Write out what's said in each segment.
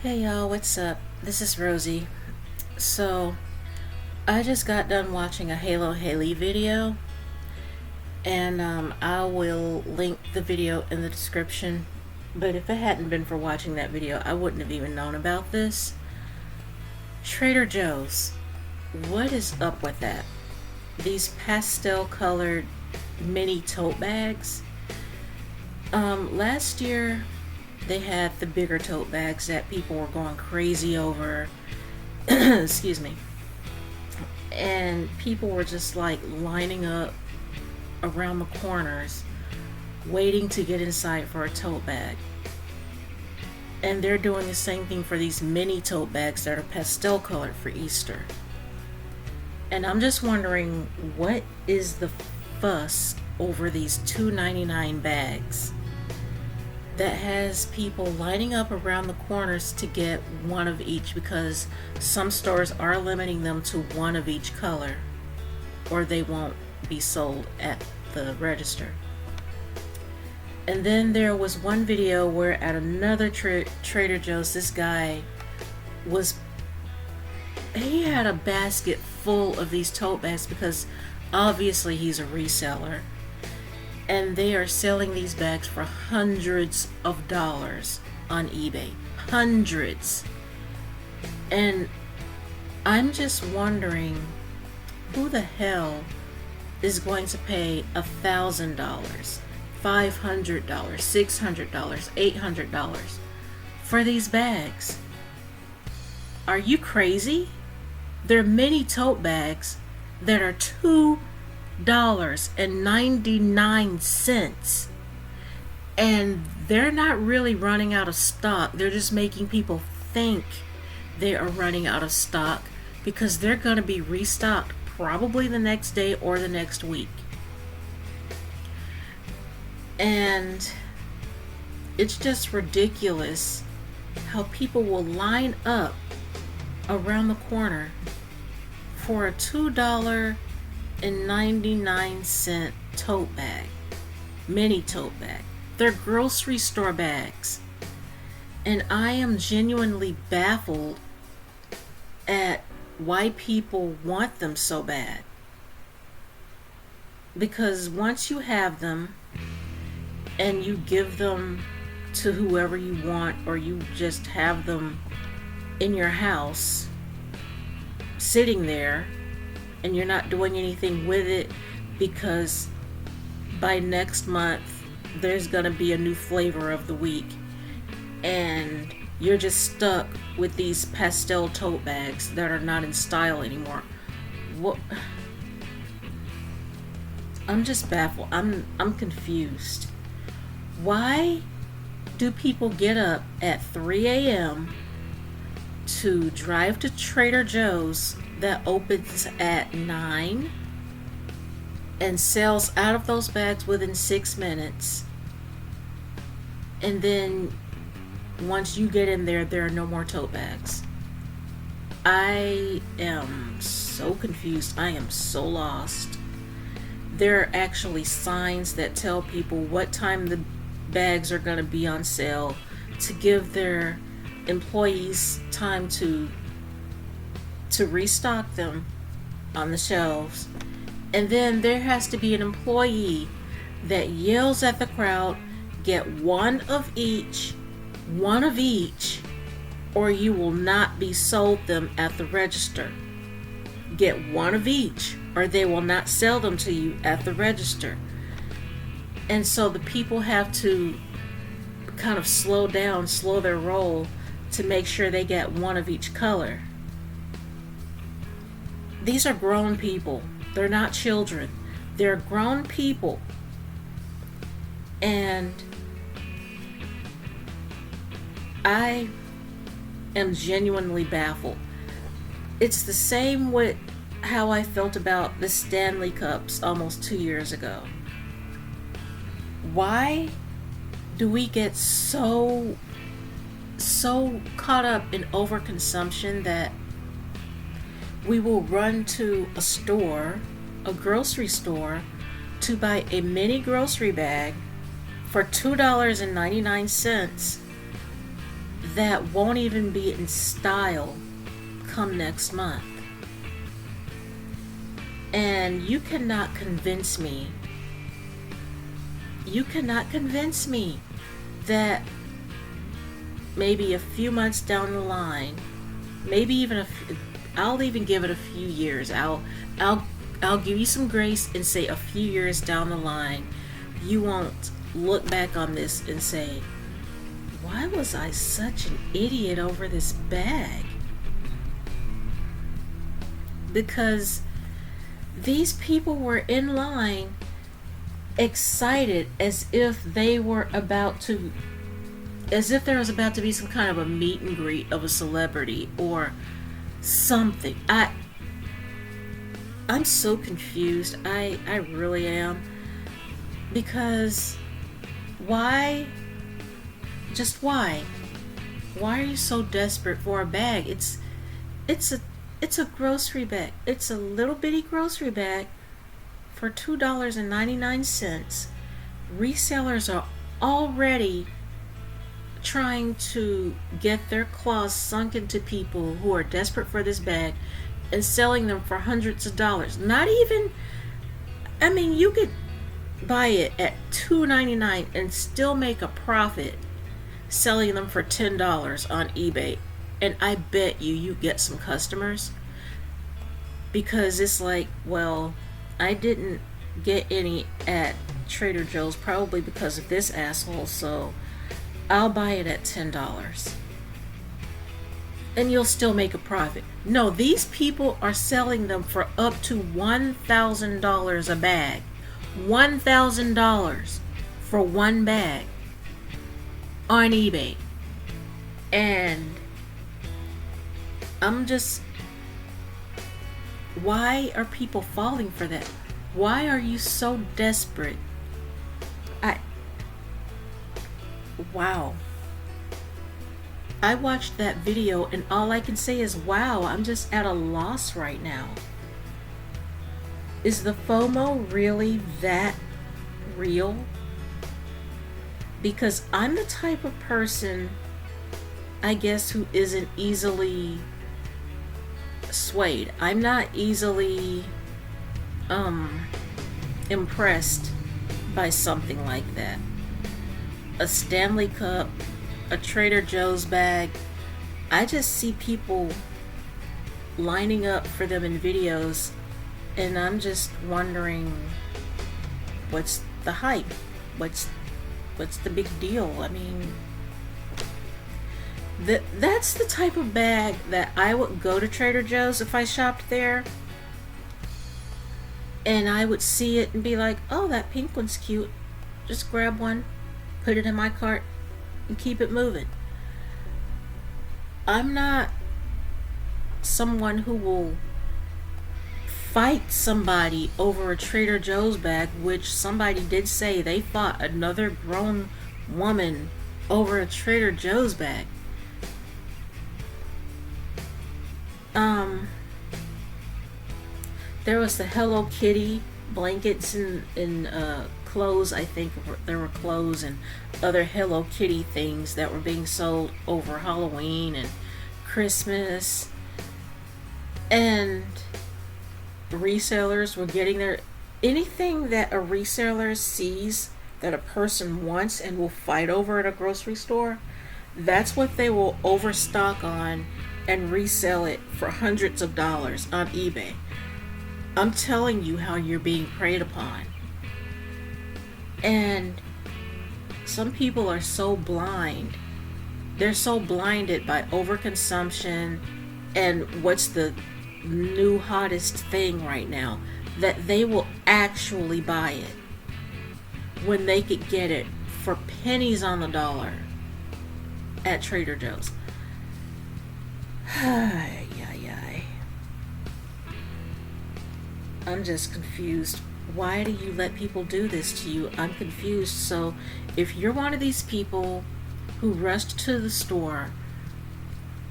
Hey y'all, what's up? This is Rosie. So, I just got done watching a Halo Haley video, and I will link the video in the description. But if it hadn't been for watching that video, I wouldn't have even known about this. Trader Joe's. What is up with that? These pastel colored mini tote bags. Last year they had the bigger tote bags that people were going crazy over. Excuse me. And people were just like lining up around the corners waiting to get inside for a tote bag. And they're doing the same thing for these mini tote bags that are pastel colored for Easter. And I'm just wondering, what is the fuss over these $2.99 bags that has people lining up around the corners to get one of each, because some stores are limiting them to one of each color or they won't be sold at the register. And then there was one video where at another Trader Joe's, this guy he had a basket full of these tote bags because obviously he's a reseller. And they are selling these bags for hundreds of dollars on eBay. Hundreds. And I'm just wondering, who the hell is going to pay $1,000, $500, $600, $800 for these bags? Are you crazy? They're mini tote bags that are $2.99, and they're not really running out of stock. They're just making people think they are running out of stock because they're going to be restocked probably the next day or the next week. And it's just ridiculous how people will line up around the corner for a $2.99 tote bag, mini tote bag. They're grocery store bags. And I am genuinely baffled at why people want them so bad. Because once you have them and you give them to whoever you want, or you just have them in your house sitting there and you're not doing anything with it, because by next month there's gonna be a new flavor of the week and you're just stuck with these pastel tote bags that are not in style anymore. What? I'm just baffled. I'm confused. Why do people get up at 3 a.m. to drive to Trader Joe's that opens at 9 and sells out of those bags within 6 minutes, and then once you get in there, there are no more tote bags? I am so confused. I am so lost. There are actually signs that tell people what time the bags are going to be on sale to give their employees time to restock them on the shelves. And then there has to be an employee that yells at the crowd, get one of each, or you will not be sold them at the register. Get one of each, or they will not sell them to you at the register. And so the people have to kind of slow their roll to make sure they get one of each color. These are grown people. They're not children. They're grown people. And I am genuinely baffled. It's the same with how I felt about the Stanley Cups almost 2 years ago. Why do we get so caught up in overconsumption that we will run to a store, a grocery store, to buy a mini grocery bag for $2.99 that won't even be in style come next month. And you cannot convince me that maybe a few months down the line, maybe even I'll even give it a few years. I'll give you some grace and say a few years down the line, you won't look back on this and say, why was I such an idiot over this bag? Because these people were in line excited as if there was about to be some kind of a meet and greet of a celebrity or something. I'm so confused. I really am. Because why? Just why? Why are you so desperate for a bag? It's a grocery bag. It's a little bitty grocery bag for $2.99. Resellers are already trying to get their claws sunk into people who are desperate for this bag and selling them for hundreds of dollars. Not even, I mean, you could buy it at $2.99 and still make a profit selling them for $10 on eBay. And I bet you get some customers, because it's like, well, I didn't get any at Trader Joe's, probably because of this asshole, so I'll buy it at $10. And you'll still make a profit. No, these people are selling them for up to $1,000 a bag. $1,000 for one bag on eBay. And I'm just, why are people falling for that? Why are you so desperate? Wow. I watched that video and all I can say is, wow, I'm just at a loss right now. Is the FOMO really that real? Because I'm the type of person, I guess, who isn't easily swayed. I'm not easily impressed by something like that. A Stanley Cup, a Trader Joe's bag. I just see people lining up for them in videos, and I'm just wondering, what's the hype? What's the big deal? I mean, that's the type of bag that I would go to Trader Joe's if I shopped there, and I would see it and be like, oh, that pink one's cute. Just grab one, put it in my cart, and keep it moving. I'm not someone who will fight somebody over a Trader Joe's bag, which somebody did say they fought another grown woman over a Trader Joe's bag. There was the Hello Kitty blankets and clothes. I think there were clothes and other Hello Kitty things that were being sold over Halloween and Christmas, and resellers were getting their, anything that a reseller sees that a person wants and will fight over at a grocery store, that's what they will overstock on and resell it for hundreds of dollars on eBay. I'm telling you how you're being preyed upon. And some people are so blind. They're so blinded by overconsumption and what's the new hottest thing right now, that they will actually buy it when they could get it for pennies on the dollar at Trader Joe's. I'm just confused. Why do you let people do this to you? I'm confused. So if you're one of these people who rushed to the store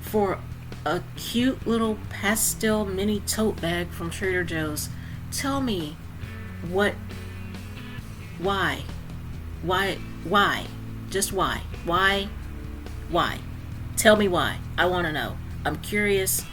for a cute little pastel mini tote bag from Trader Joe's, tell me why? Just why? Why? Tell me why. I want to know. I'm curious.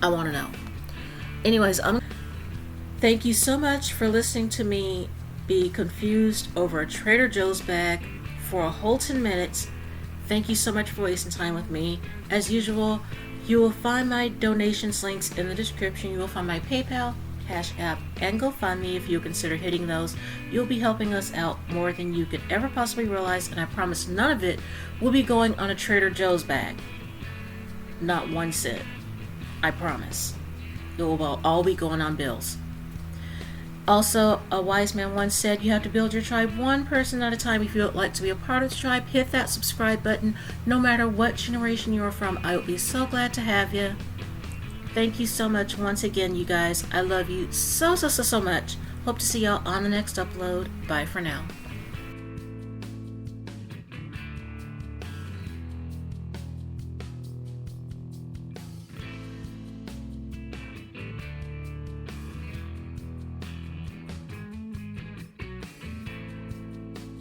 I want to know. Anyways, thank you so much for listening to me be confused over a Trader Joe's bag for a whole 10 minutes. Thank you so much for wasting time with me. As usual, you will find my donations links in the description. You will find my PayPal, Cash App, and GoFundMe. If you consider hitting those, you'll be helping us out more than you could ever possibly realize, and I promise none of it will be going on a Trader Joe's bag. Not 1 cent. I promise. It will all be going on bills. Also, a wise man once said you have to build your tribe one person at a time. If you would like to be a part of the tribe, hit that subscribe button. No matter what generation you are from, I would be so glad to have you. Thank you so much once again, you guys. I love you so much. Hope to see y'all on the next upload. Bye for now.